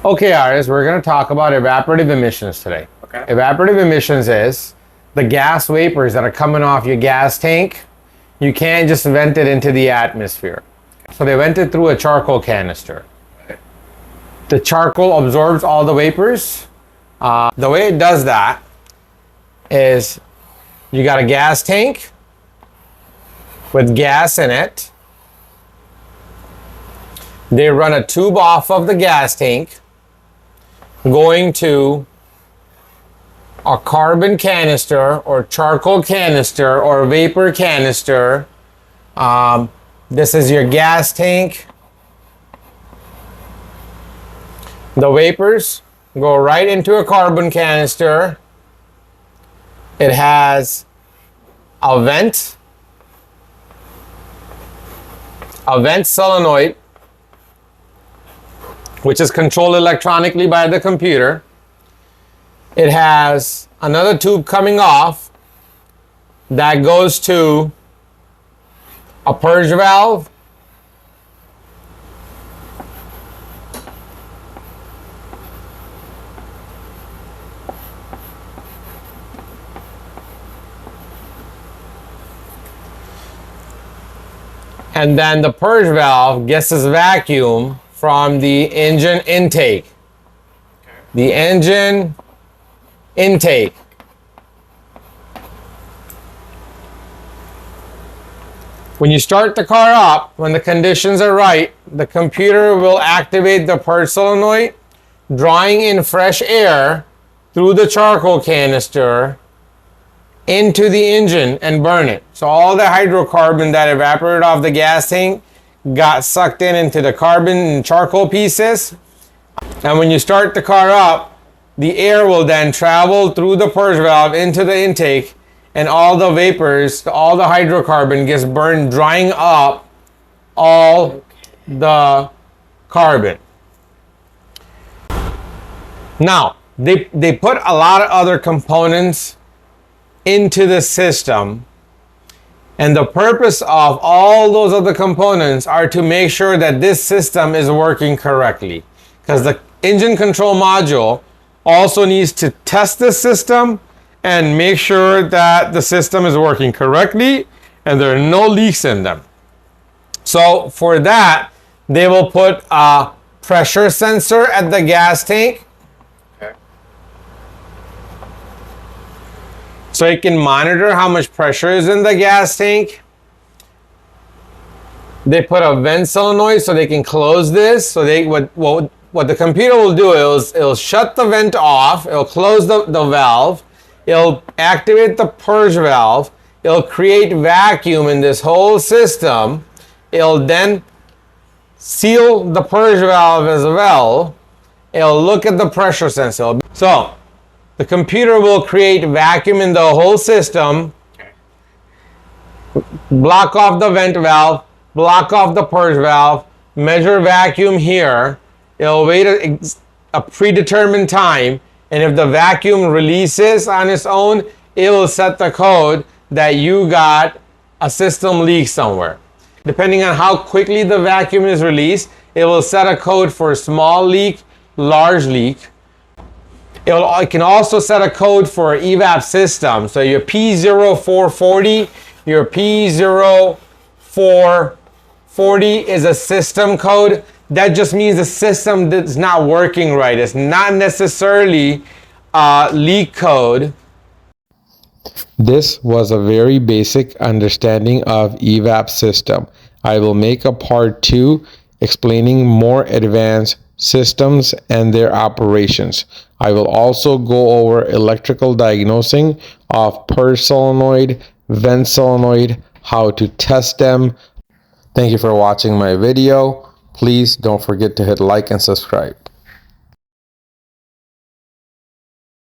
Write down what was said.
Okay, artists, we're going to talk about evaporative emissions today. Okay. Evaporative emissions is the gas vapors that are coming off your gas tank. You can't just vent it into the atmosphere. So they vent it through a charcoal canister. The charcoal absorbs all the vapors. The way it does that is you got a gas tank with gas in it. They run a tube off of the gas tank going to a carbon canister or charcoal canister or vapor canister. This is your gas tank. The vapors go right into a carbon canister. It has a vent solenoid, which is controlled electronically by the computer. It has another tube coming off that goes to a purge valve. And then the purge valve gets its vacuum from the engine intake. The engine intake. When you start the car up, when the conditions are right, the computer will activate the purge solenoid, drawing in fresh air through the charcoal canister into the engine and burn it. So all the hydrocarbon that evaporated off the gas tank got sucked into the carbon and charcoal pieces. And when you start the car up, the air will then travel through the purge valve into the intake, and all the vapors, all the hydrocarbon gets burned, drying up all the carbon. Now, they put a lot of other components into the system, and the purpose of all those other components are to make sure that this system is working correctly, because the engine control module also needs to test the system and make sure that the system is working correctly and there are no leaks in them. So for that, they will put a pressure sensor at the gas tank. So it can monitor how much pressure is in the gas tank. They put a vent solenoid so they can close this. So what the computer will do is it'll shut the vent off, it'll close the valve, it'll activate the purge valve, it'll create vacuum in this whole system, it'll then seal the purge valve as well, it'll look at the pressure sensor. So the computer will create vacuum in the whole system, block off the vent valve, block off the purge valve, measure vacuum here. It'll wait a predetermined time, and if the vacuum releases on its own, it will set the code that you got a system leak somewhere. Depending on how quickly the vacuum is released, it will set a code for small leak, large leak. It can also set a code for Evap system. So your P0440, your P0440 is a system code. That just means the system that's not working right. It's not necessarily a leak code. This was a very basic understanding of Evap system. I will make a part 2 explaining more advanced systems and their operations. I will also go over electrical diagnosing of purge solenoid, vent solenoid, how to test them. Thank you for watching my video. Please don't forget to hit like and subscribe.